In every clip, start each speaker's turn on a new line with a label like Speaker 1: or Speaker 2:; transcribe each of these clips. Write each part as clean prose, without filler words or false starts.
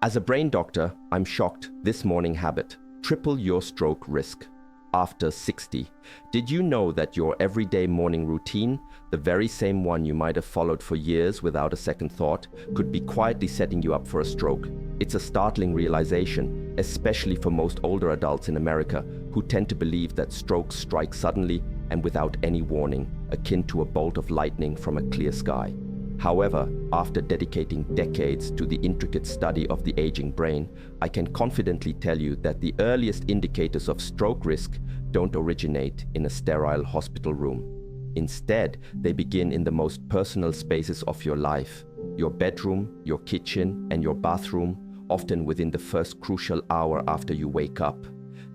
Speaker 1: As a brain doctor, I'm shocked this morning habit. Triple your stroke risk. After 60. Did you know that your everyday morning routine, the very same one you might have followed for years without a second thought, could be quietly setting you up for a stroke? It's a startling realization, especially for most older adults in America who tend to believe that strokes strike suddenly and without any warning, akin to a bolt of lightning from a clear sky. However, after dedicating decades to the intricate study of the aging brain, I can confidently tell you that the earliest indicators of stroke risk don't originate in a sterile hospital room. Instead, they begin in the most personal spaces of your life: your bedroom, your kitchen, and your bathroom, often within the first crucial hour after you wake up.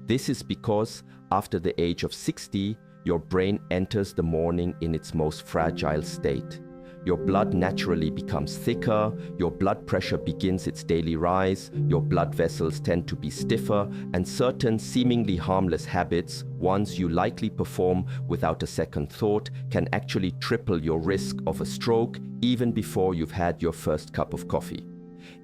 Speaker 1: This is because, after the age of 60, your brain enters the morning in its most fragile state. Your blood naturally becomes thicker, your blood pressure begins its daily rise, your blood vessels tend to be stiffer, and certain seemingly harmless habits, ones you likely perform without a second thought, can actually triple your risk of a stroke even before you've had your first cup of coffee.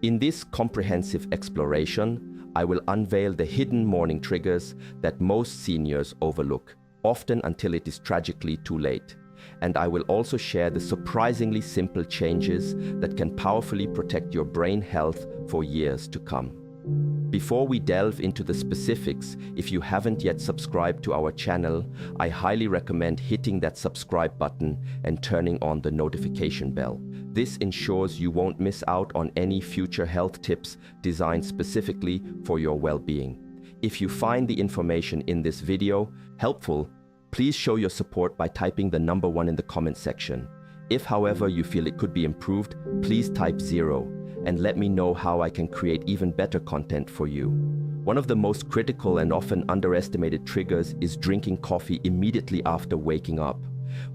Speaker 1: In this comprehensive exploration, I will unveil the hidden morning triggers that most seniors overlook, often until it is tragically too late. And I will also share the surprisingly simple changes that can powerfully protect your brain health for years to come. Before we delve into the specifics, if you haven't yet subscribed to our channel, I highly recommend hitting that subscribe button and turning on the notification bell. This ensures you won't miss out on any future health tips designed specifically for your well-being. If you find the information in this video helpful, please show your support by typing the number 1 in the comment section. If, however, you feel it could be improved, please type 0 and let me know how I can create even better content for you. One of the most critical and often underestimated triggers is drinking coffee immediately after waking up.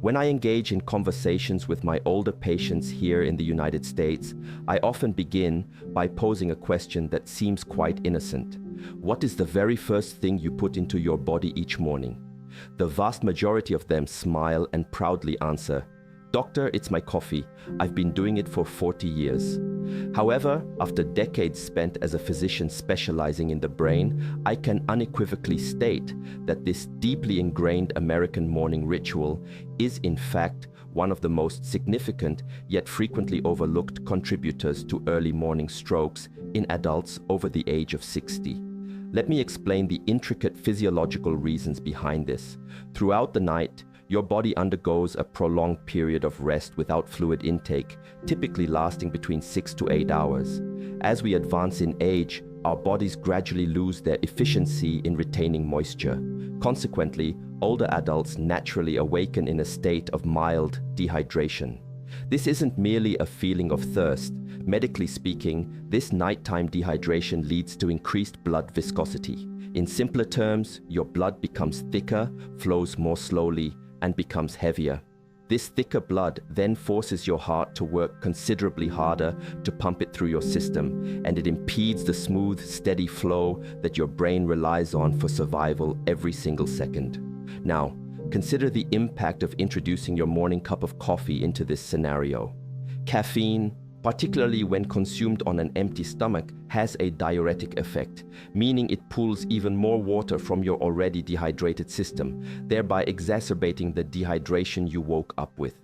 Speaker 1: When I engage in conversations with my older patients here in the United States, I often begin by posing a question that seems quite innocent. What is the very first thing you put into your body each morning? The vast majority of them smile and proudly answer, "Doctor, it's my coffee. I've been doing it for 40 years." However, after decades spent as a physician specializing in the brain, I can unequivocally state that this deeply ingrained American morning ritual is in fact one of the most significant yet frequently overlooked contributors to early morning strokes in adults over the age of 60. Let me explain the intricate physiological reasons behind this. Throughout the night, your body undergoes a prolonged period of rest without fluid intake, typically lasting between 6 to 8 hours. As we advance in age, our bodies gradually lose their efficiency in retaining moisture. Consequently, older adults naturally awaken in a state of mild dehydration. This isn't merely a feeling of thirst. Medically speaking, this nighttime dehydration leads to increased blood viscosity. In simpler terms, your blood becomes thicker, flows more slowly, and becomes heavier. This thicker blood then forces your heart to work considerably harder to pump it through your system, and it impedes the smooth, steady flow that your brain relies on for survival every single second. Now, consider the impact of introducing your morning cup of coffee into this scenario. Caffeine, particularly when consumed on an empty stomach, has a diuretic effect, meaning it pulls even more water from your already dehydrated system, thereby exacerbating the dehydration you woke up with.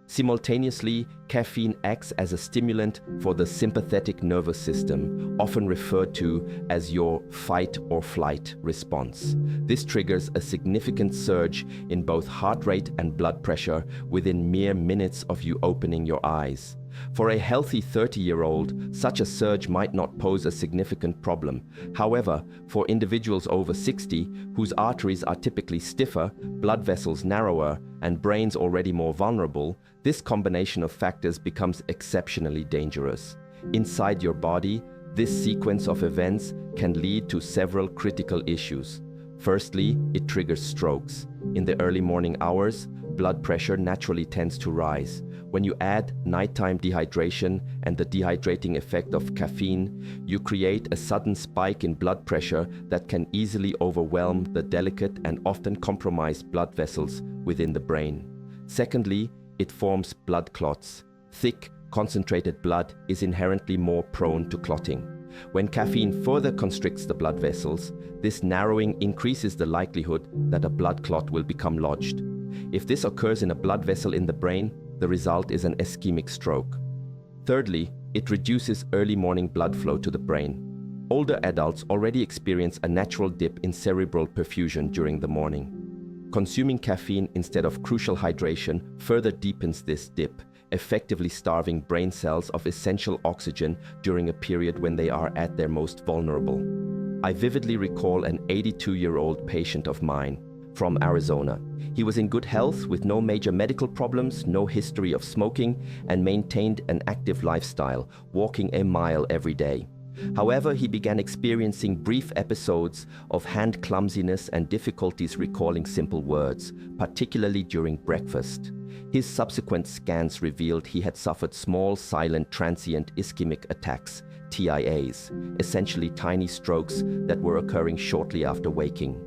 Speaker 1: Simultaneously, caffeine acts as a stimulant for the sympathetic nervous system, often referred to as your fight or flight response. This triggers a significant surge in both heart rate and blood pressure within mere minutes of you opening your eyes. For a healthy 30-year-old, such a surge might not pose a significant problem. However, for individuals over 60, whose arteries are typically stiffer, blood vessels narrower, and brains already more vulnerable, this combination of factors becomes exceptionally dangerous. Inside your body, this sequence of events can lead to several critical issues. Firstly, it triggers strokes. In the early morning hours, blood pressure naturally tends to rise. When you add nighttime dehydration and the dehydrating effect of caffeine, you create a sudden spike in blood pressure that can easily overwhelm the delicate and often compromised blood vessels within the brain. Secondly, it forms blood clots. Thick, concentrated blood is inherently more prone to clotting. When caffeine further constricts the blood vessels, this narrowing increases the likelihood that a blood clot will become lodged. If this occurs in a blood vessel in the brain, the result is an ischemic stroke. Thirdly, it reduces early morning blood flow to the brain. Older adults already experience a natural dip in cerebral perfusion during the morning. Consuming caffeine instead of crucial hydration further deepens this dip, effectively starving brain cells of essential oxygen during a period when they are at their most vulnerable. I vividly recall an 82-year-old patient of mine from Arizona. He was in good health with no major medical problems, no history of smoking, and maintained an active lifestyle, walking a mile every day. However, he began experiencing brief episodes of hand clumsiness and difficulties recalling simple words, particularly during breakfast. His subsequent scans revealed he had suffered small, silent, transient ischemic attacks, TIAs, essentially tiny strokes that were occurring shortly after waking.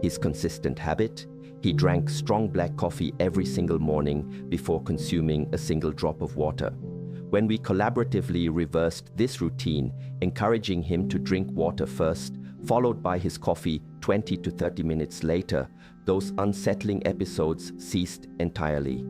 Speaker 1: His consistent habit? He drank strong black coffee every single morning before consuming a single drop of water. When we collaboratively reversed this routine, encouraging him to drink water first, followed by his coffee 20 to 30 minutes later, those unsettling episodes ceased entirely.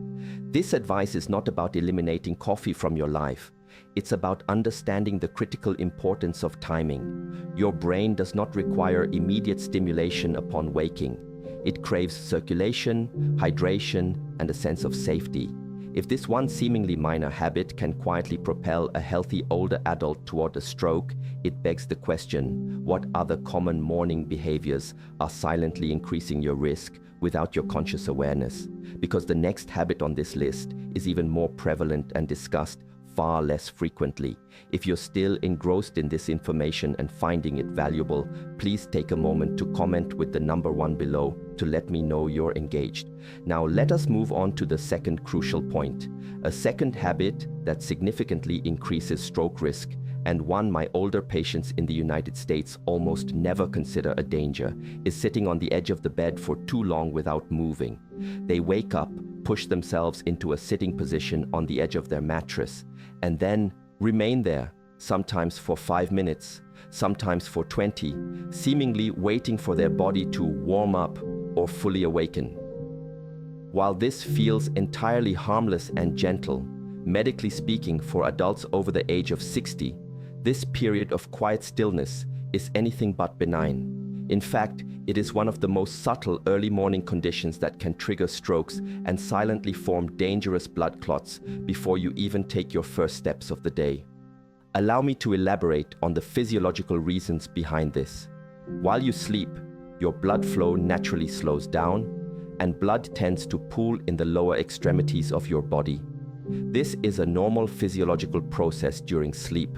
Speaker 1: This advice is not about eliminating coffee from your life. It's about understanding the critical importance of timing. Your brain does not require immediate stimulation upon waking. It craves circulation, hydration, and a sense of safety. If this one seemingly minor habit can quietly propel a healthy older adult toward a stroke, it begs the question, what other common morning behaviors are silently increasing your risk without your conscious awareness? Because the next habit on this list is even more prevalent and discussed far less frequently. If you're still engrossed in this information and finding it valuable, please take a moment to comment with the number 1 below to let me know you're engaged. Now let us move on to the second crucial point. A second habit that significantly increases stroke risk, and one my older patients in the United States almost never consider a danger, is sitting on the edge of the bed for too long without moving. They wake up, push themselves into a sitting position on the edge of their mattress, and then remain there, sometimes for 5 minutes, sometimes for 20, seemingly waiting for their body to warm up or fully awaken. While this feels entirely harmless and gentle, medically speaking, for adults over the age of 60, this period of quiet stillness is anything but benign. In fact, it is one of the most subtle early morning conditions that can trigger strokes and silently form dangerous blood clots before you even take your first steps of the day. Allow me to elaborate on the physiological reasons behind this. While you sleep, your blood flow naturally slows down, and blood tends to pool in the lower extremities of your body. This is a normal physiological process during sleep.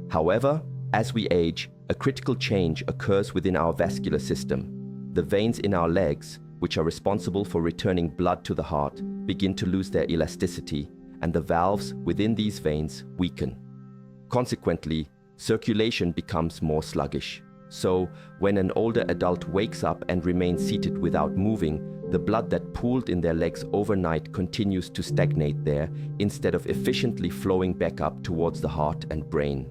Speaker 1: However, as we age, a critical change occurs within our vascular system. The veins in our legs, which are responsible for returning blood to the heart, begin to lose their elasticity, and the valves within these veins weaken. Consequently, circulation becomes more sluggish. So, when an older adult wakes up and remains seated without moving, the blood that pooled in their legs overnight continues to stagnate there instead of efficiently flowing back up towards the heart and brain.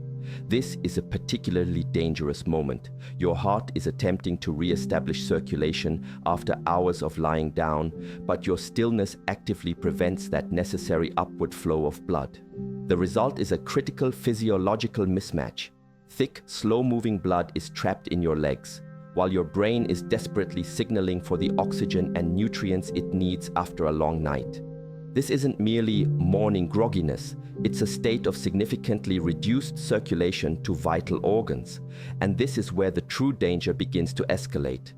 Speaker 1: This is a particularly dangerous moment. Your heart is attempting to re-establish circulation after hours of lying down, but your stillness actively prevents that necessary upward flow of blood. The result is a critical physiological mismatch. Thick, slow-moving blood is trapped in your legs, while your brain is desperately signaling for the oxygen and nutrients it needs after a long night. This isn't merely morning grogginess, it's a state of significantly reduced circulation to vital organs, and this is where the true danger begins to escalate.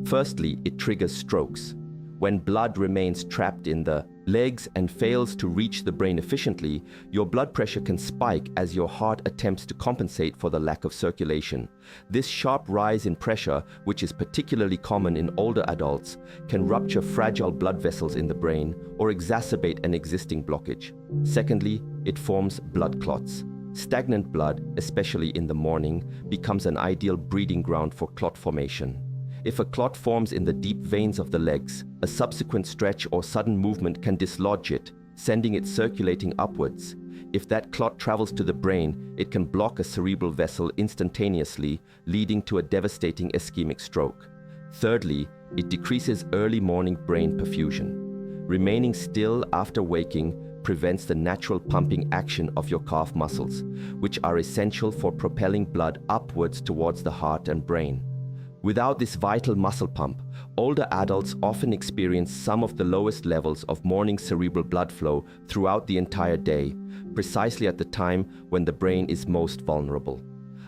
Speaker 1: Firstly, it triggers strokes. When blood remains trapped in the legs and fails to reach the brain efficiently, your blood pressure can spike as your heart attempts to compensate for the lack of circulation. This sharp rise in pressure, which is particularly common in older adults, can rupture fragile blood vessels in the brain or exacerbate an existing blockage. Secondly, it forms blood clots. Stagnant blood, especially in the morning, becomes an ideal breeding ground for clot formation. If a clot forms in the deep veins of the legs, a subsequent stretch or sudden movement can dislodge it, sending it circulating upwards. If that clot travels to the brain, it can block a cerebral vessel instantaneously, leading to a devastating ischemic stroke. Thirdly, it decreases early morning brain perfusion. Remaining still after waking prevents the natural pumping action of your calf muscles, which are essential for propelling blood upwards towards the heart and brain. Without this vital muscle pump, older adults often experience some of the lowest levels of morning cerebral blood flow throughout the entire day, precisely at the time when the brain is most vulnerable.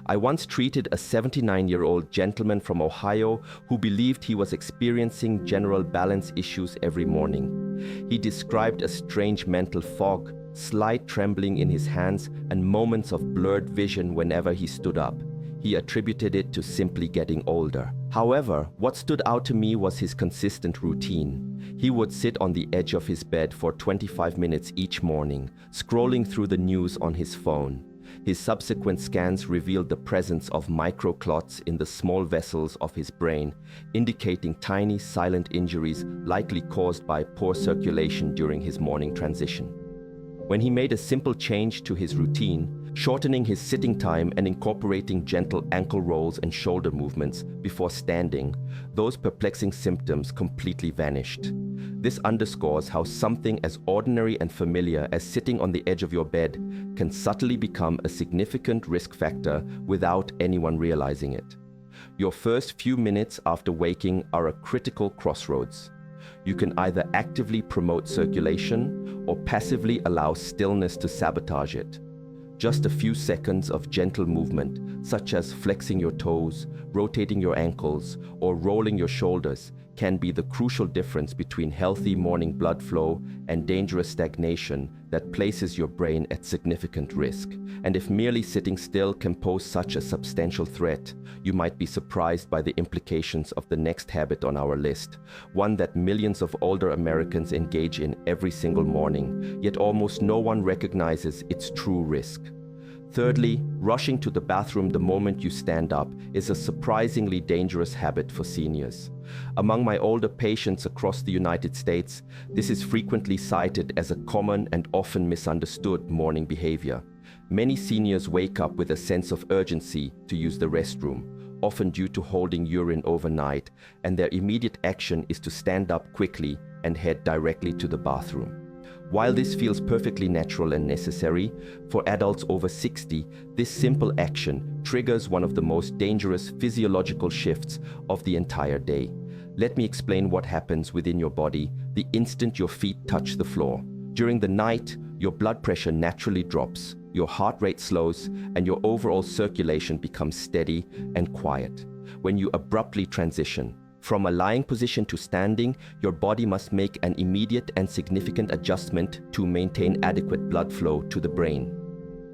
Speaker 1: I once treated a 79-year-old gentleman from Ohio who believed he was experiencing general balance issues every morning. He described a strange mental fog, slight trembling in his hands, and moments of blurred vision whenever he stood up. He attributed it to simply getting older. However, what stood out to me was his consistent routine. He would sit on the edge of his bed for 25 minutes each morning, scrolling through the news on his phone. His subsequent scans revealed the presence of microclots in the small vessels of his brain, indicating tiny silent injuries likely caused by poor circulation during his morning transition. When he made a simple change to his routine, shortening his sitting time and incorporating gentle ankle rolls and shoulder movements before standing, those perplexing symptoms completely vanished. This underscores how something as ordinary and familiar as sitting on the edge of your bed can subtly become a significant risk factor without anyone realizing it. Your first few minutes after waking are a critical crossroads. You can either actively promote circulation or passively allow stillness to sabotage it. Just a few seconds of gentle movement, such as flexing your toes, rotating your ankles, or rolling your shoulders, can be the crucial difference between healthy morning blood flow and dangerous stagnation that places your brain at significant risk. And if merely sitting still can pose such a substantial threat, you might be surprised by the implications of the next habit on our list, one that millions of older Americans engage in every single morning, yet almost no one recognizes its true risk. Thirdly, rushing to the bathroom the moment you stand up is a surprisingly dangerous habit for seniors. Among my older patients across the United States, this is frequently cited as a common and often misunderstood morning behavior. Many seniors wake up with a sense of urgency to use the restroom, often due to holding urine overnight, and their immediate action is to stand up quickly and head directly to the bathroom. While this feels perfectly natural and necessary, for adults over 60, this simple action triggers one of the most dangerous physiological shifts of the entire day. Let me explain what happens within your body the instant your feet touch the floor. During the night, your blood pressure naturally drops, your heart rate slows, and your overall circulation becomes steady and quiet. When you abruptly transition from a lying position to standing, your body must make an immediate and significant adjustment to maintain adequate blood flow to the brain.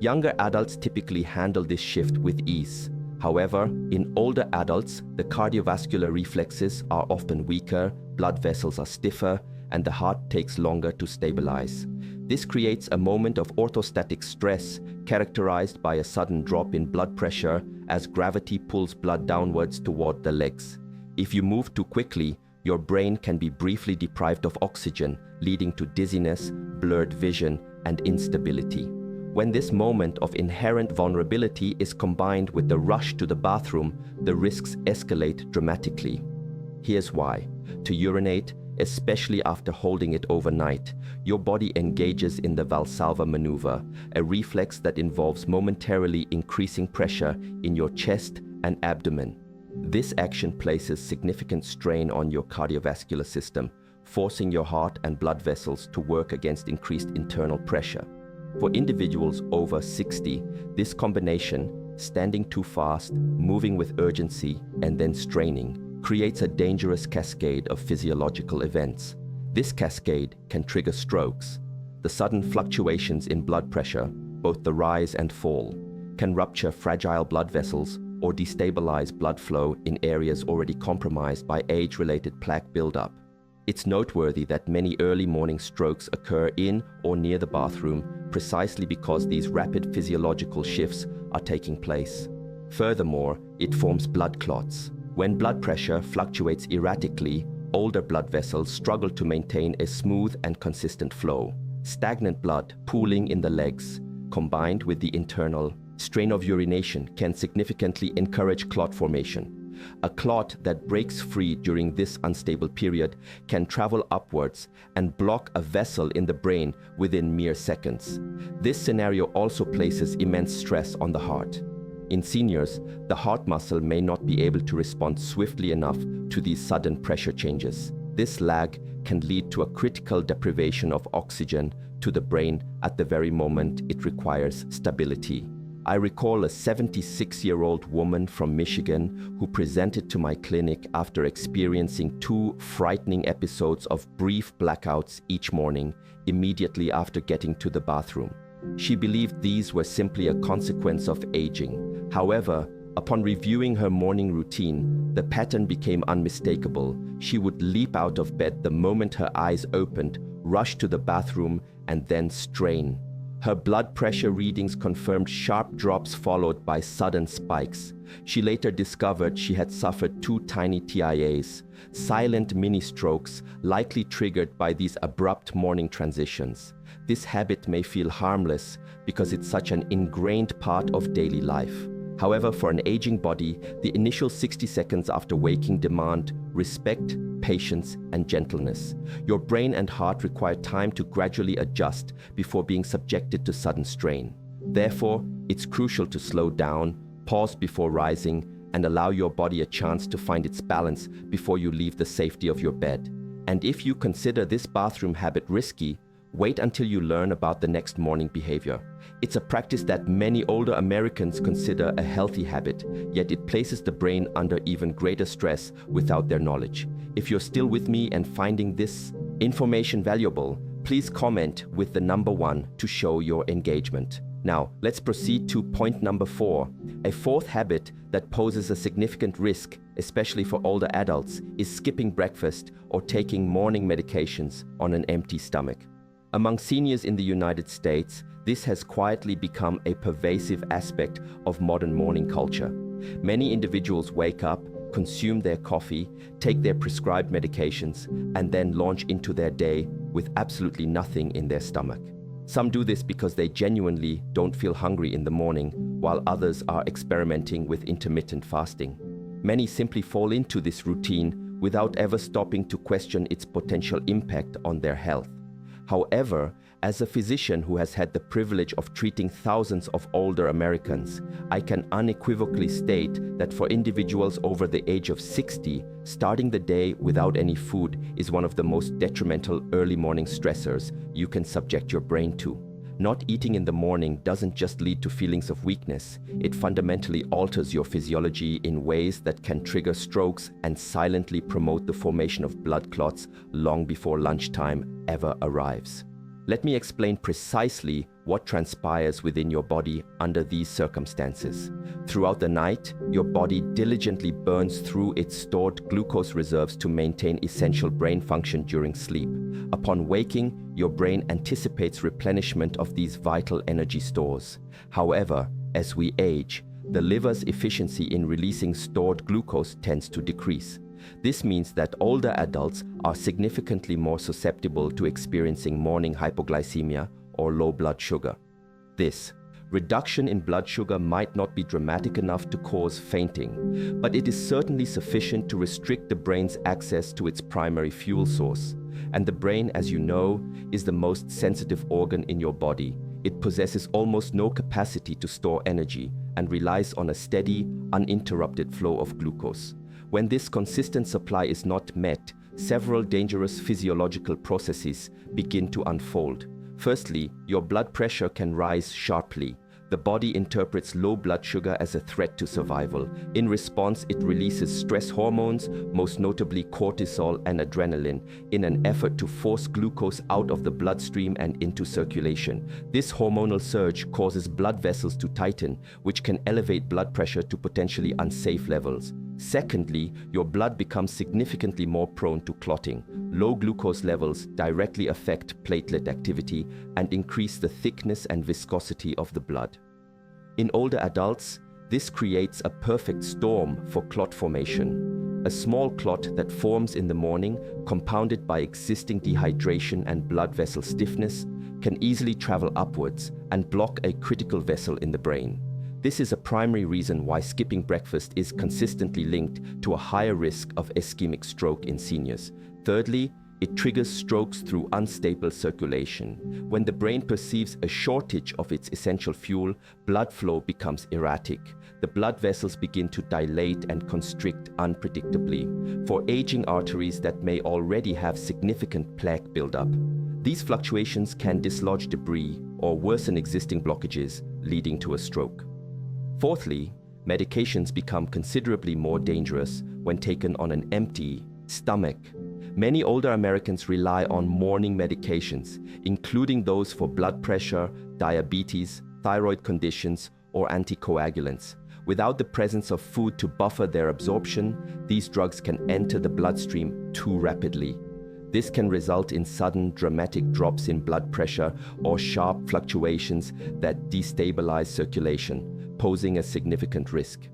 Speaker 1: Younger adults typically handle this shift with ease. However, in older adults, the cardiovascular reflexes are often weaker, blood vessels are stiffer, and the heart takes longer to stabilize. This creates a moment of orthostatic stress characterized by a sudden drop in blood pressure as gravity pulls blood downwards toward the legs. If you move too quickly, your brain can be briefly deprived of oxygen, leading to dizziness, blurred vision, and instability. When this moment of inherent vulnerability is combined with the rush to the bathroom, the risks escalate dramatically. Here's why. To urinate, especially after holding it overnight, your body engages in the Valsalva maneuver, a reflex that involves momentarily increasing pressure in your chest and abdomen. This action places significant strain on your cardiovascular system, forcing your heart and blood vessels to work against increased internal pressure. For individuals over 60, this combination, standing too fast, moving with urgency, and then straining, creates a dangerous cascade of physiological events. This cascade can trigger strokes. The sudden fluctuations in blood pressure, both the rise and fall, can rupture fragile blood vessels or destabilize blood flow in areas already compromised by age-related plaque buildup. It's noteworthy that many early morning strokes occur in or near the bathroom precisely because these rapid physiological shifts are taking place. Furthermore, it forms blood clots. When blood pressure fluctuates erratically, older blood vessels struggle to maintain a smooth and consistent flow. Stagnant blood pooling in the legs, combined with the internal strain of urination, can significantly encourage clot formation. A clot that breaks free during this unstable period can travel upwards and block a vessel in the brain within mere seconds. This scenario also places immense stress on the heart. In seniors, the heart muscle may not be able to respond swiftly enough to these sudden pressure changes. This lag can lead to a critical deprivation of oxygen to the brain at the very moment it requires stability. I recall a 76-year-old woman from Michigan who presented to my clinic after experiencing 2 frightening episodes of brief blackouts each morning immediately after getting to the bathroom. She believed these were simply a consequence of aging. However, upon reviewing her morning routine, the pattern became unmistakable. She would leap out of bed the moment her eyes opened, rush to the bathroom, and then strain. Her blood pressure readings confirmed sharp drops followed by sudden spikes. She later discovered she had suffered 2 tiny TIAs, silent mini-strokes likely triggered by these abrupt morning transitions. This habit may feel harmless because it's such an ingrained part of daily life. However, for an aging body, the initial 60 seconds after waking demand respect, patience, and gentleness. Your brain and heart require time to gradually adjust before being subjected to sudden strain. Therefore, it's crucial to slow down, pause before rising, and allow your body a chance to find its balance before you leave the safety of your bed. And if you consider this bathroom habit risky, wait until you learn about the next morning behavior. It's a practice that many older Americans consider a healthy habit, yet it places the brain under even greater stress without their knowledge. If you're still with me and finding this information valuable, please comment with the number 1 to show your engagement. Now, let's proceed to point number 4. A 4th habit that poses a significant risk, especially for older adults, is skipping breakfast or taking morning medications on an empty stomach. Among seniors in the United States, this has quietly become a pervasive aspect of modern morning culture. Many individuals wake up, consume their coffee, take their prescribed medications, and then launch into their day with absolutely nothing in their stomach. Some do this because they genuinely don't feel hungry in the morning, while others are experimenting with intermittent fasting. Many simply fall into this routine without ever stopping to question its potential impact on their health. However, as a physician who has had the privilege of treating thousands of older Americans, I can unequivocally state that for individuals over the age of 60, starting the day without any food is one of the most detrimental early morning stressors you can subject your brain to. Not eating in the morning doesn't just lead to feelings of weakness, it fundamentally alters your physiology in ways that can trigger strokes and silently promote the formation of blood clots long before lunchtime ever arrives. Let me explain precisely what transpires within your body under these circumstances. Throughout the night, your body diligently burns through its stored glucose reserves to maintain essential brain function during sleep. Upon waking, your brain anticipates replenishment of these vital energy stores. However, as we age, the liver's efficiency in releasing stored glucose tends to decrease. This means that older adults are significantly more susceptible to experiencing morning hypoglycemia or low blood sugar. This reduction in blood sugar might not be dramatic enough to cause fainting, but it is certainly sufficient to restrict the brain's access to its primary fuel source. And the brain, as you know, is the most sensitive organ in your body. It possesses almost no capacity to store energy and relies on a steady, uninterrupted flow of glucose. When this consistent supply is not met, several dangerous physiological processes begin to unfold. Firstly, your blood pressure can rise sharply. The body interprets low blood sugar as a threat to survival. In response, it releases stress hormones, most notably cortisol and adrenaline, in an effort to force glucose out of the bloodstream and into circulation. This hormonal surge causes blood vessels to tighten, which can elevate blood pressure to potentially unsafe levels. Secondly, your blood becomes significantly more prone to clotting. Low glucose levels directly affect platelet activity and increase the thickness and viscosity of the blood. In older adults, this creates a perfect storm for clot formation. A small clot that forms in the morning, compounded by existing dehydration and blood vessel stiffness, can easily travel upwards and block a critical vessel in the brain. This is a primary reason why skipping breakfast is consistently linked to a higher risk of ischemic stroke in seniors. Thirdly, it triggers strokes through unstable circulation. When the brain perceives a shortage of its essential fuel, blood flow becomes erratic. The blood vessels begin to dilate and constrict unpredictably. For aging arteries that may already have significant plaque buildup, these fluctuations can dislodge debris or worsen existing blockages, leading to a stroke. Fourthly, medications become considerably more dangerous when taken on an empty stomach. Many older Americans rely on morning medications, including those for blood pressure, diabetes, thyroid conditions, or anticoagulants. Without the presence of food to buffer their absorption, these drugs can enter the bloodstream too rapidly. This can result in sudden, dramatic drops in blood pressure or sharp fluctuations that destabilize circulation, posing a significant risk.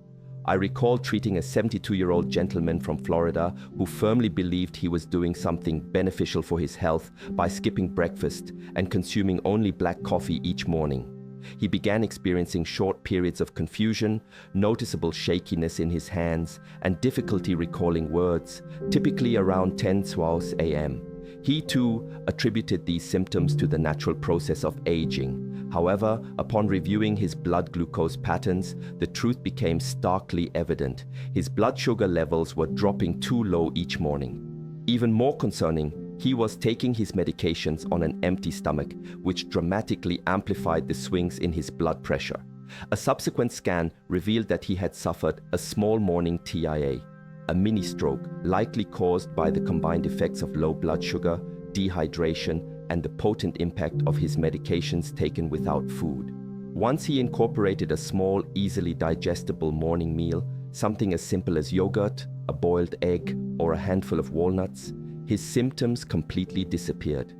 Speaker 1: I recall treating a 72-year-old gentleman from Florida who firmly believed he was doing something beneficial for his health by skipping breakfast and consuming only black coffee each morning. He began experiencing short periods of confusion, noticeable shakiness in his hands, and difficulty recalling words, typically around 10:12 a.m. He too attributed these symptoms to the natural process of aging. However, upon reviewing his blood glucose patterns, the truth became starkly evident. His blood sugar levels were dropping too low each morning. Even more concerning, he was taking his medications on an empty stomach, which dramatically amplified the swings in his blood pressure. A subsequent scan revealed that he had suffered a small morning TIA, a mini stroke likely caused by the combined effects of low blood sugar, dehydration, and the potent impact of his medications taken without food. Once he incorporated a small, easily digestible morning meal, something as simple as yogurt, a boiled egg, or a handful of walnuts, his symptoms completely disappeared.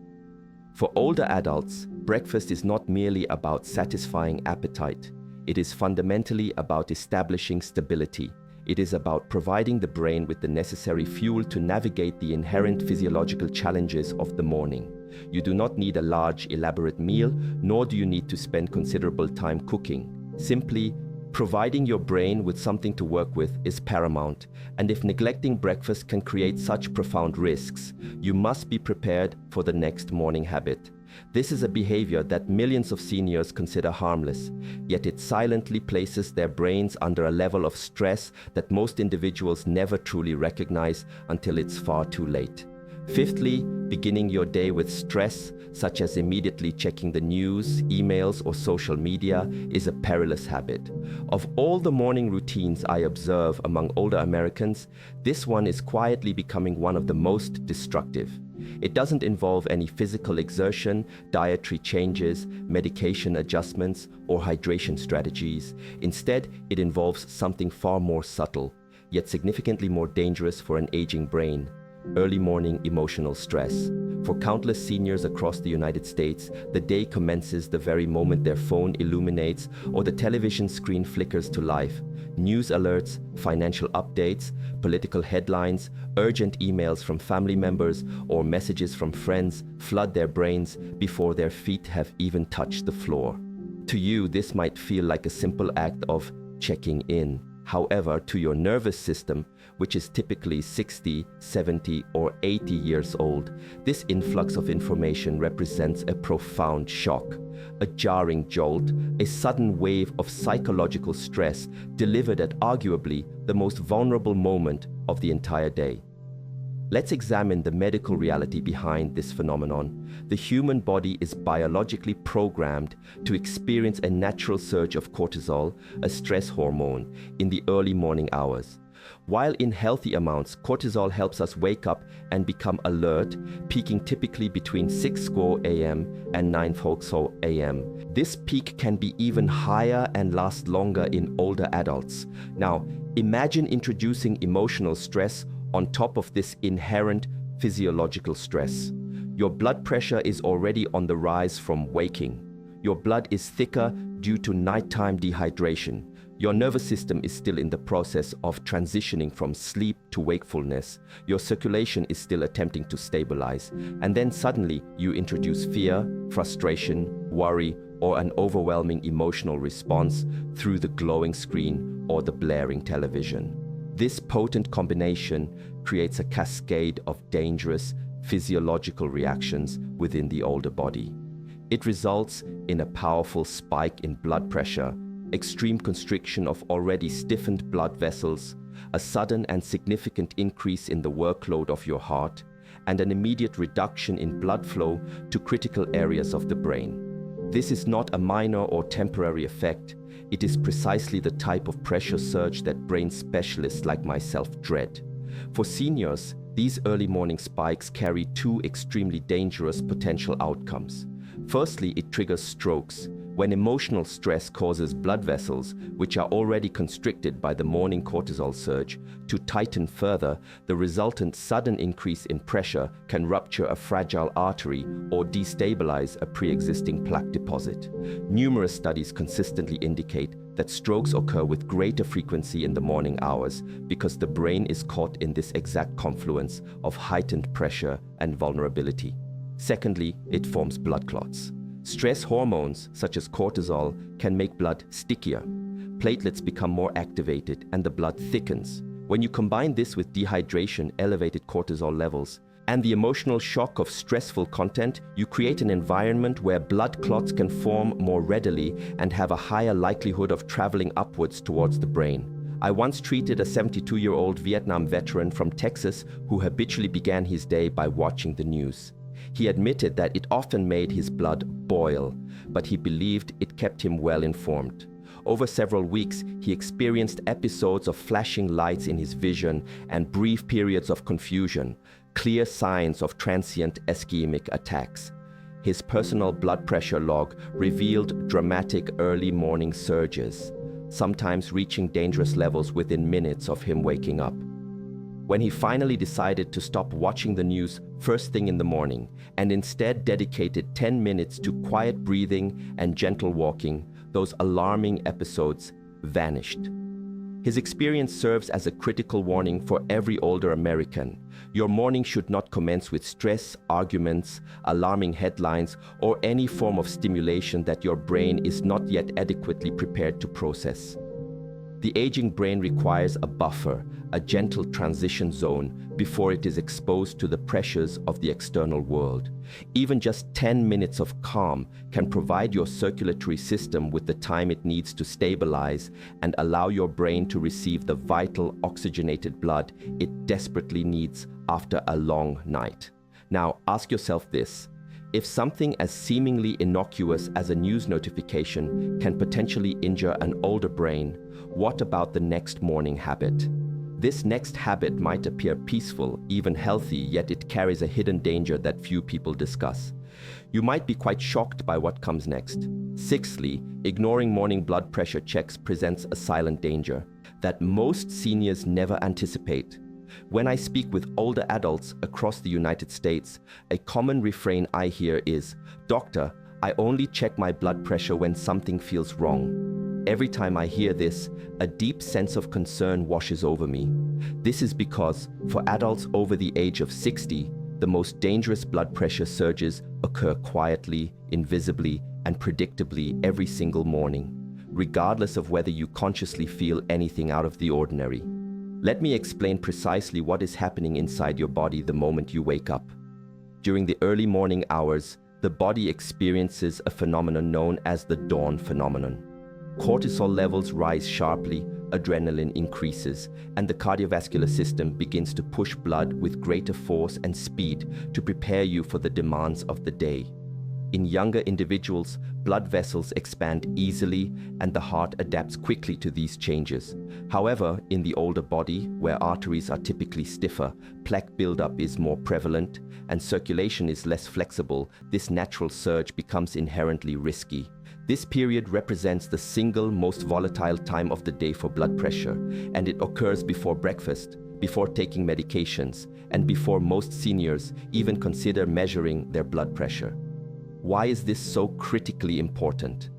Speaker 1: For older adults, breakfast is not merely about satisfying appetite. It is fundamentally about establishing stability. It is about providing the brain with the necessary fuel to navigate the inherent physiological challenges of the morning. You do not need a large, elaborate meal, nor do you need to spend considerable time cooking. Simply, providing your brain with something to work with is paramount, and if neglecting breakfast can create such profound risks, you must be prepared for the next morning habit. This is a behavior that millions of seniors consider harmless, yet it silently places their brains under a level of stress that most individuals never truly recognize until it's far too late. Fifthly, beginning your day with stress, such as immediately checking the news, emails, or social media, is a perilous habit. Of all the morning routines I observe among older Americans, this one is quietly becoming one of the most destructive. It doesn't involve any physical exertion, dietary changes, medication adjustments, or hydration strategies. Instead, it involves something far more subtle, yet significantly more dangerous for an aging brain: early morning emotional stress. For countless seniors across the United States, the day commences the very moment their phone illuminates or the television screen flickers to life. News alerts, financial updates, political headlines, urgent emails from family members, or messages from friends flood their brains before their feet have even touched the floor. To you, this might feel like a simple act of checking in. However, to your nervous system, which is typically 60, 70, or 80 years old, this influx of information represents a profound shock, a jarring jolt, a sudden wave of psychological stress delivered at arguably the most vulnerable moment of the entire day. Let's examine the medical reality behind this phenomenon. The human body is biologically programmed to experience a natural surge of cortisol, a stress hormone, in the early morning hours. While in healthy amounts, cortisol helps us wake up and become alert, peaking typically between 6:00 a.m. and 9:00 a.m. This peak can be even higher and last longer in older adults. Now, imagine introducing emotional stress on top of this inherent physiological stress. Your blood pressure is already on the rise from waking. Your blood is thicker due to nighttime dehydration. Your nervous system is still in the process of transitioning from sleep to wakefulness. Your circulation is still attempting to stabilize. And then suddenly you introduce fear, frustration, worry, or an overwhelming emotional response through the glowing screen or the blaring television. This potent combination creates a cascade of dangerous physiological reactions within the older body. It results in a powerful spike in blood pressure, extreme constriction of already stiffened blood vessels, a sudden and significant increase in the workload of your heart, and an immediate reduction in blood flow to critical areas of the brain. This is not a minor or temporary effect. It is precisely the type of pressure surge that brain specialists like myself dread. For seniors, these early morning spikes carry two extremely dangerous potential outcomes. Firstly, it triggers strokes. When emotional stress causes blood vessels, which are already constricted by the morning cortisol surge, to tighten further, the resultant sudden increase in pressure can rupture a fragile artery or destabilize a pre-existing plaque deposit. Numerous studies consistently indicate that strokes occur with greater frequency in the morning hours because the brain is caught in this exact confluence of heightened pressure and vulnerability. Secondly, it forms blood clots. Stress hormones, such as cortisol, can make blood stickier. Platelets become more activated and the blood thickens. When you combine this with dehydration, elevated cortisol levels, and the emotional shock of stressful content, you create an environment where blood clots can form more readily and have a higher likelihood of traveling upwards towards the brain. I once treated a 72-year-old Vietnam veteran from Texas who habitually began his day by watching the news. He admitted that it often made his blood boil, but he believed it kept him well informed. Over several weeks, he experienced episodes of flashing lights in his vision and brief periods of confusion, clear signs of transient ischemic attacks. His personal blood pressure log revealed dramatic early morning surges, sometimes reaching dangerous levels within minutes of him waking up. When he finally decided to stop watching the news first thing in the morning and instead dedicated 10 minutes to quiet breathing and gentle walking, those alarming episodes vanished. His experience serves as a critical warning for every older American. Your morning should not commence with stress, arguments, alarming headlines, or any form of stimulation that your brain is not yet adequately prepared to process. The aging brain requires a buffer, a gentle transition zone before it is exposed to the pressures of the external world. Even just 10 minutes of calm can provide your circulatory system with the time it needs to stabilize and allow your brain to receive the vital oxygenated blood it desperately needs after a long night. Now, ask yourself this. If something as seemingly innocuous as a news notification can potentially injure an older brain, what about the next morning habit? This next habit might appear peaceful, even healthy, yet it carries a hidden danger that few people discuss. You might be quite shocked by what comes next. Sixthly, ignoring morning blood pressure checks presents a silent danger that most seniors never anticipate. When I speak with older adults across the United States, a common refrain I hear is, "Doctor, I only check my blood pressure when something feels wrong." Every time I hear this, a deep sense of concern washes over me. This is because, for adults over the age of 60, the most dangerous blood pressure surges occur quietly, invisibly, and predictably every single morning, regardless of whether you consciously feel anything out of the ordinary. Let me explain precisely what is happening inside your body the moment you wake up. During the early morning hours, the body experiences a phenomenon known as the dawn phenomenon. Cortisol levels rise sharply, adrenaline increases, and the cardiovascular system begins to push blood with greater force and speed to prepare you for the demands of the day. In younger individuals, blood vessels expand easily and the heart adapts quickly to these changes. However, in the older body, where arteries are typically stiffer, plaque buildup is more prevalent, and circulation is less flexible, this natural surge becomes inherently risky. This period represents the single most volatile time of the day for blood pressure, and it occurs before breakfast, before taking medications, and before most seniors even consider measuring their blood pressure. Why is this so critically important?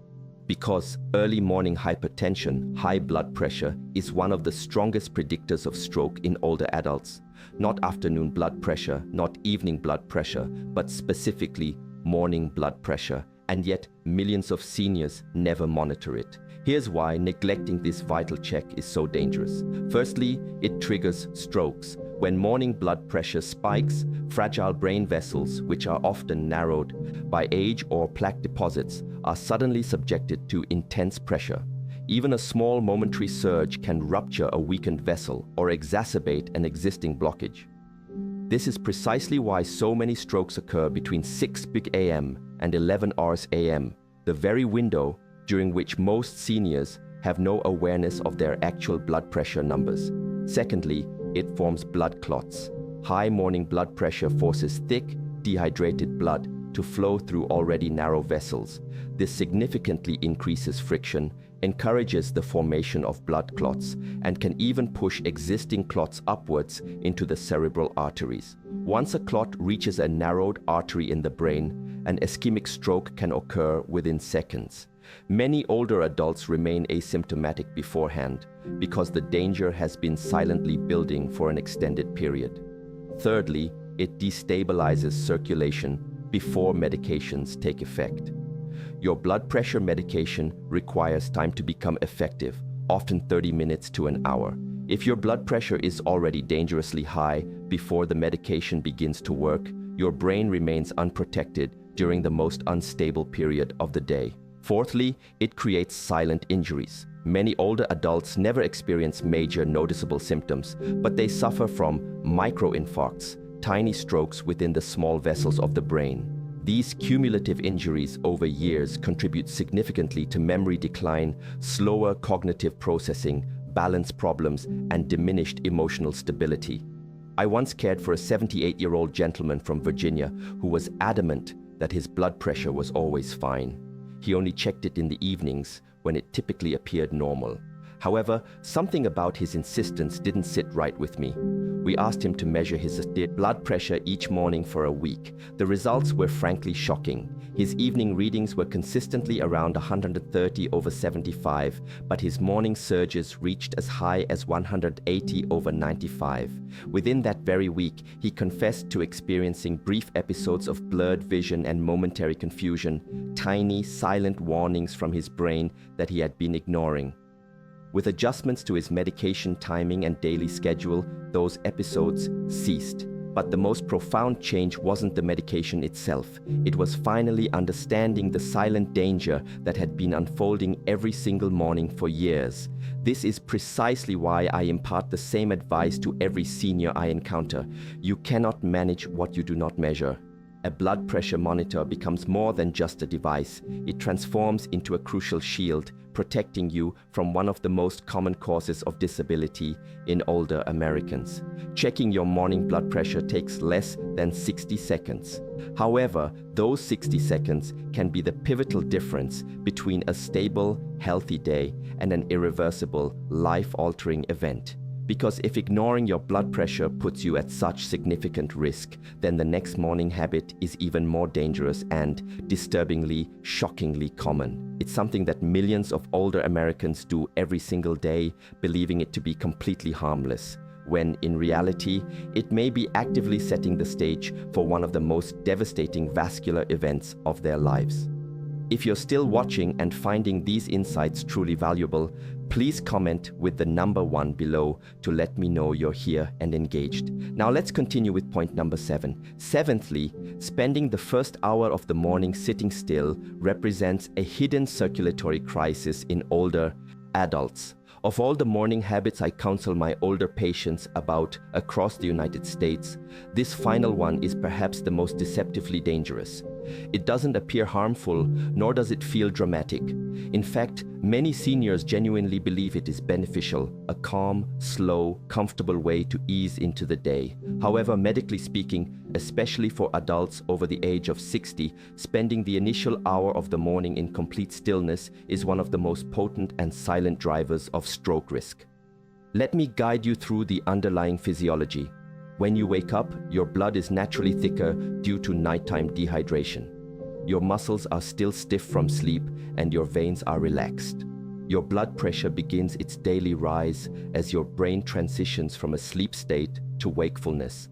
Speaker 1: Because early morning hypertension, high blood pressure, is one of the strongest predictors of stroke in older adults. Not afternoon blood pressure, not evening blood pressure, but specifically morning blood pressure. And yet, millions of seniors never monitor it. Here's why neglecting this vital check is so dangerous. Firstly, it triggers strokes. When morning blood pressure spikes, fragile brain vessels, which are often narrowed by age or plaque deposits, are suddenly subjected to intense pressure. Even a small momentary surge can rupture a weakened vessel or exacerbate an existing blockage. This is precisely why so many strokes occur between 6 a.m. and 11 a.m., the very window during which most seniors have no awareness of their actual blood pressure numbers. Secondly, it forms blood clots. High morning blood pressure forces thick, dehydrated blood to flow through already narrow vessels. This significantly increases friction, encourages the formation of blood clots, and can even push existing clots upwards into the cerebral arteries. Once a clot reaches a narrowed artery in the brain, an ischemic stroke can occur within seconds. Many older adults remain asymptomatic beforehand because the danger has been silently building for an extended period. Thirdly, it destabilizes circulation before medications take effect. Your blood pressure medication requires time to become effective, often 30 minutes to an hour. If your blood pressure is already dangerously high before the medication begins to work, your brain remains unprotected during the most unstable period of the day. Fourthly, it creates silent injuries. Many older adults never experience major noticeable symptoms, but they suffer from microinfarcts, tiny strokes within the small vessels of the brain. These cumulative injuries over years contribute significantly to memory decline, slower cognitive processing, balance problems, and diminished emotional stability. I once cared for a 78-year-old gentleman from Virginia who was adamant that his blood pressure was always fine. He only checked it in the evenings when it typically appeared normal. However, something about his insistence didn't sit right with me. We asked him to measure his blood pressure each morning for a week. The results were frankly shocking. His evening readings were consistently around 130/75, but his morning surges reached as high as 180/95. Within that very week, he confessed to experiencing brief episodes of blurred vision and momentary confusion, tiny, silent warnings from his brain that he had been ignoring. With adjustments to his medication timing and daily schedule, those episodes ceased. But the most profound change wasn't the medication itself. It was finally understanding the silent danger that had been unfolding every single morning for years. This is precisely why I impart the same advice to every senior I encounter. You cannot manage what you do not measure. A blood pressure monitor becomes more than just a device. It transforms into a crucial shield, protecting you from one of the most common causes of disability in older Americans. Checking your morning blood pressure takes less than 60 seconds. However, those 60 seconds can be the pivotal difference between a stable, healthy day and an irreversible, life-altering event. Because if ignoring your blood pressure puts you at such significant risk, then the next morning habit is even more dangerous and, disturbingly, shockingly common. It's something that millions of older Americans do every single day, believing it to be completely harmless, when in reality, it may be actively setting the stage for one of the most devastating vascular events of their lives. If you're still watching and finding these insights truly valuable, please comment with the number 1 below to let me know you're here and engaged. Now let's continue with point number 7. Seventhly, spending the first hour of the morning sitting still represents a hidden circulatory crisis in older adults. Of all the morning habits I counsel my older patients about across the United States, this final one is perhaps the most deceptively dangerous. It doesn't appear harmful, nor does it feel dramatic. In fact, many seniors genuinely believe it is beneficial, a calm, slow, comfortable way to ease into the day. However, medically speaking, especially for adults over the age of 60, spending the initial hour of the morning in complete stillness is one of the most potent and silent drivers of stroke risk. Let me guide you through the underlying physiology. When you wake up, your blood is naturally thicker due to nighttime dehydration. Your muscles are still stiff from sleep and your veins are relaxed. Your blood pressure begins its daily rise as your brain transitions from a sleep state to wakefulness.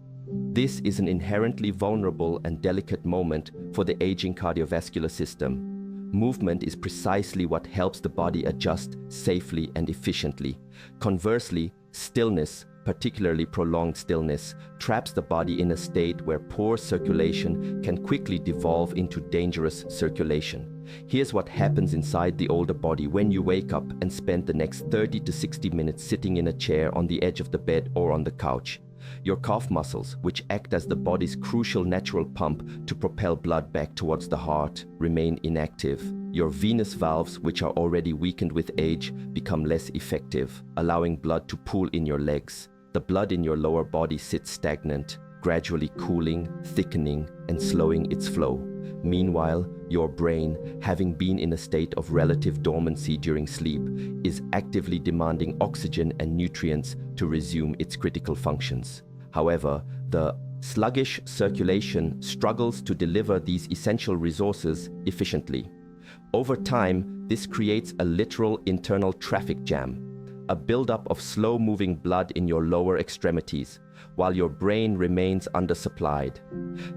Speaker 1: This is an inherently vulnerable and delicate moment for the aging cardiovascular system. Movement is precisely what helps the body adjust safely and efficiently. Conversely, stillness, particularly prolonged stillness, traps the body in a state where poor circulation can quickly devolve into dangerous circulation. Here's what happens inside the older body when you wake up and spend the next 30 to 60 minutes sitting in a chair on the edge of the bed or on the couch. Your calf muscles, which act as the body's crucial natural pump to propel blood back towards the heart, remain inactive. Your venous valves, which are already weakened with age, become less effective, allowing blood to pool in your legs. The blood in your lower body sits stagnant, gradually cooling, thickening, and slowing its flow. Meanwhile, your brain, having been in a state of relative dormancy during sleep, is actively demanding oxygen and nutrients to resume its critical functions. However, the sluggish circulation struggles to deliver these essential resources efficiently. Over time, this creates a literal internal traffic jam, a buildup of slow-moving blood in your lower extremities, while your brain remains undersupplied.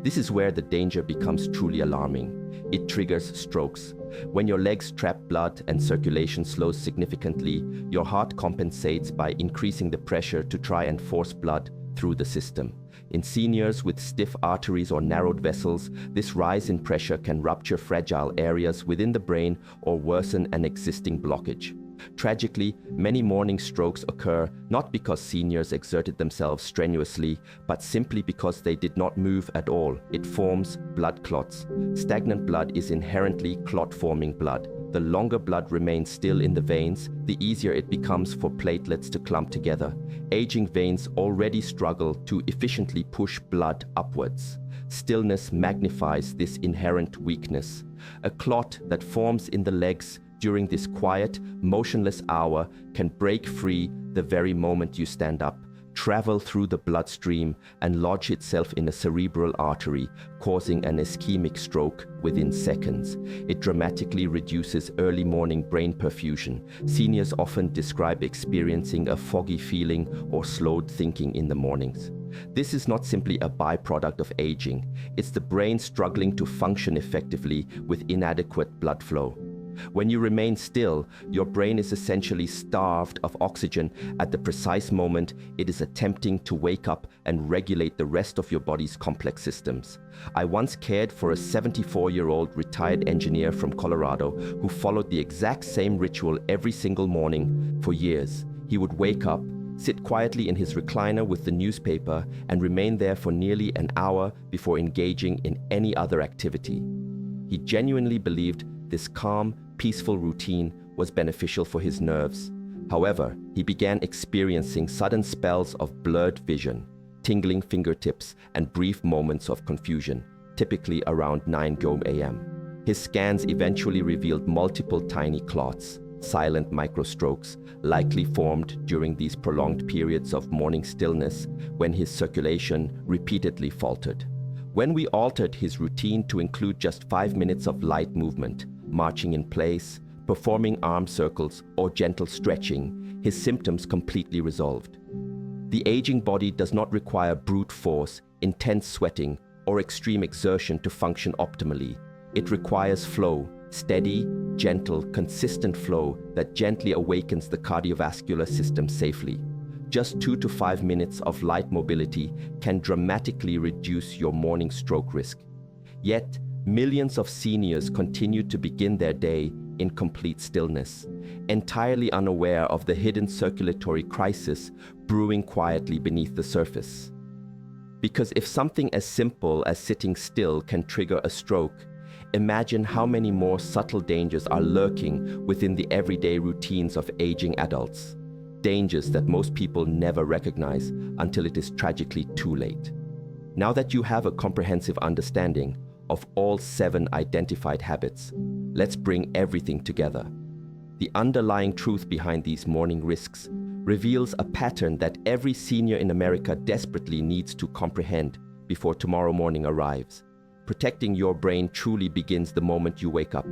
Speaker 1: This is where the danger becomes truly alarming. It triggers strokes. When your legs trap blood and circulation slows significantly, your heart compensates by increasing the pressure to try and force blood through the system. In seniors with stiff arteries or narrowed vessels, this rise in pressure can rupture fragile areas within the brain or worsen an existing blockage. Tragically, many morning strokes occur not because seniors exerted themselves strenuously, but simply because they did not move at all. It forms blood clots. Stagnant blood is inherently clot-forming blood. The longer blood remains still in the veins, the easier it becomes for platelets to clump together. Aging veins already struggle to efficiently push blood upwards. Stillness magnifies this inherent weakness. A clot that forms in the legs during this quiet, motionless hour can break free the very moment you stand up, travel through the bloodstream, and lodge itself in a cerebral artery, causing an ischemic stroke within seconds. It dramatically reduces early morning brain perfusion. Seniors often describe experiencing a foggy feeling or slowed thinking in the mornings. This is not simply a byproduct of aging. It's the brain struggling to function effectively with inadequate blood flow. When you remain still, your brain is essentially starved of oxygen at the precise moment it is attempting to wake up and regulate the rest of your body's complex systems. I once cared for a 74-year-old retired engineer from Colorado who followed the exact same ritual every single morning for years. He would wake up, sit quietly in his recliner with the newspaper, and remain there for nearly an hour before engaging in any other activity. He genuinely believed this calm, peaceful routine was beneficial for his nerves. However, he began experiencing sudden spells of blurred vision, tingling fingertips, and brief moments of confusion, typically around 9 a.m. His scans eventually revealed multiple tiny clots, silent microstrokes, likely formed during these prolonged periods of morning stillness when his circulation repeatedly faltered. When we altered his routine to include just 5 minutes of light movement, marching in place, performing arm circles, or gentle stretching, his symptoms completely resolved. The aging body does not require brute force, intense sweating, or extreme exertion to function optimally. It requires flow, steady, gentle, consistent flow that gently awakens the cardiovascular system safely. Just 2 to 5 minutes of light mobility can dramatically reduce your morning stroke risk. Yet, millions of seniors continue to begin their day in complete stillness, entirely unaware of the hidden circulatory crisis brewing quietly beneath the surface. Because if something as simple as sitting still can trigger a stroke, imagine how many more subtle dangers are lurking within the everyday routines of aging adults. Dangers that most people never recognize until it is tragically too late. Now that you have a comprehensive understanding of all 7 identified habits, let's bring everything together. The underlying truth behind these morning risks reveals a pattern that every senior in America desperately needs to comprehend before tomorrow morning arrives. protecting your brain truly begins the moment you wake up.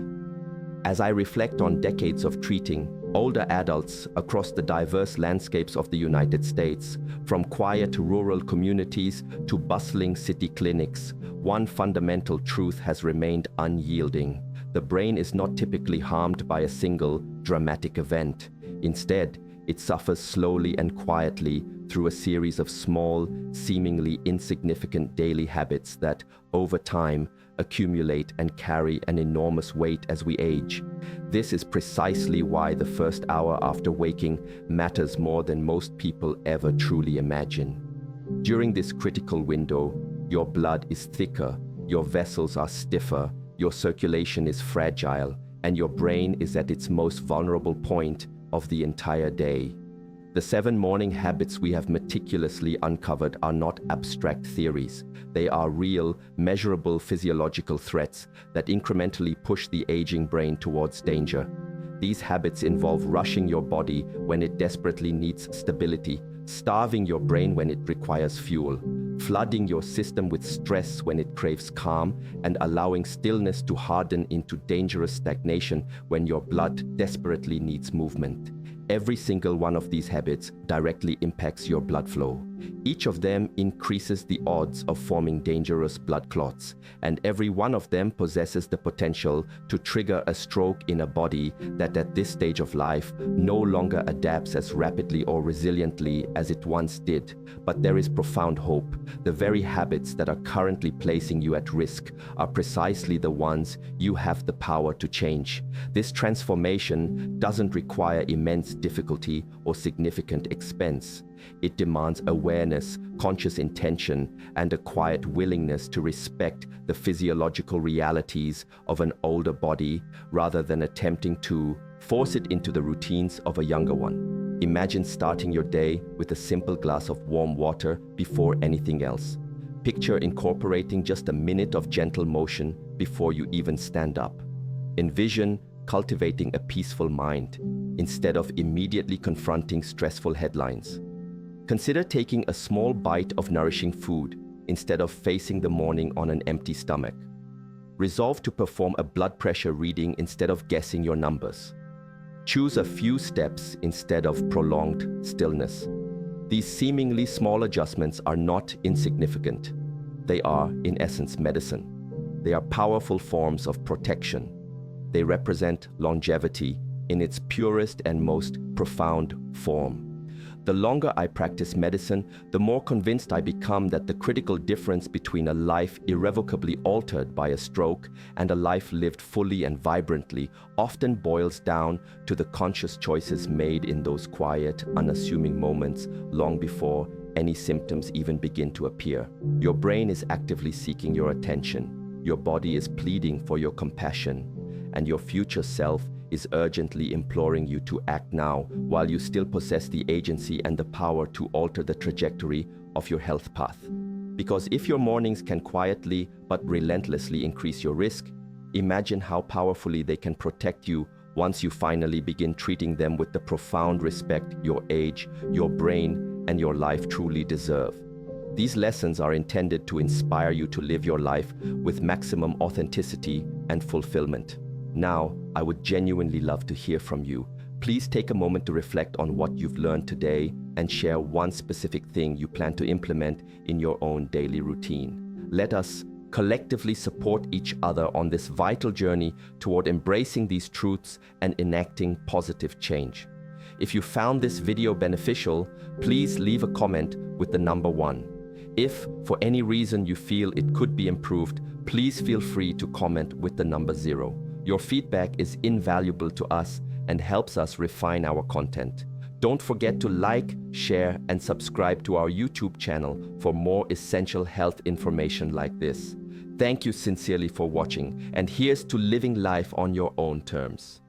Speaker 1: As I reflect on decades of treating older adults across the diverse landscapes of the United States, from quiet rural communities to bustling city clinics, one fundamental truth has remained unyielding. The brain is not typically harmed by a single dramatic event. Instead, it suffers slowly and quietly through a series of small, seemingly insignificant daily habits that, over time, accumulate and carry an enormous weight as we age. This is precisely why the first hour after waking matters more than most people ever truly imagine. During this critical window, your blood is thicker, your vessels are stiffer, your circulation is fragile, and your brain is at its most vulnerable point of the entire day. The 7 morning habits we have meticulously uncovered are not abstract theories. They are real, measurable physiological threats that incrementally push the aging brain towards danger. These habits involve rushing your body when it desperately needs stability, starving your brain when it requires fuel, flooding your system with stress when it craves calm, and allowing stillness to harden into dangerous stagnation when your blood desperately needs movement. Every single one of these habits directly impacts your blood flow. Each of them increases the odds of forming dangerous blood clots, and every one of them possesses the potential to trigger a stroke in a body that at this stage of life no longer adapts as rapidly or resiliently as it once did. But there is profound hope. The very habits that are currently placing you at risk are precisely the ones you have the power to change. This transformation doesn't require immense difficulty or significant expense. It demands awareness, conscious intention, and a quiet willingness to respect the physiological realities of an older body rather than attempting to force it into the routines of a younger one. Imagine starting your day with a simple glass of warm water before anything else. Picture incorporating just a minute of gentle motion before you even stand up. Envision cultivating a peaceful mind instead of immediately confronting stressful headlines. Consider taking a small bite of nourishing food instead of facing the morning on an empty stomach. Resolve to perform a blood pressure reading instead of guessing your numbers. Choose a few steps instead of prolonged stillness. These seemingly small adjustments are not insignificant. They are, in essence, medicine. They are powerful forms of protection. They represent longevity in its purest and most profound form. The longer I practice medicine, the more convinced I become that the critical difference between a life irrevocably altered by a stroke and a life lived fully and vibrantly often boils down to the conscious choices made in those quiet, unassuming moments long before any symptoms even begin to appear. Your brain is actively seeking your attention, your body is pleading for your compassion, and your future self is urgently imploring you to act now while you still possess the agency and the power to alter the trajectory of your health path. Because if your mornings can quietly but relentlessly increase your risk, imagine how powerfully they can protect you once you finally begin treating them with the profound respect your age, your brain, and your life truly deserve. These lessons are intended to inspire you to live your life with maximum authenticity and fulfillment. Now, I would genuinely love to hear from you. Please take a moment to reflect on what you've learned today and share one specific thing you plan to implement in your own daily routine. Let us collectively support each other on this vital journey toward embracing these truths and enacting positive change. If you found this video beneficial, please leave a comment with the number 1. If, for any reason, you feel it could be improved, please feel free to comment with the number 0. Your feedback is invaluable to us and helps us refine our content. Don't forget to like, share, and subscribe to our YouTube channel for more essential health information like this. Thank you sincerely for watching, and here's to living life on your own terms.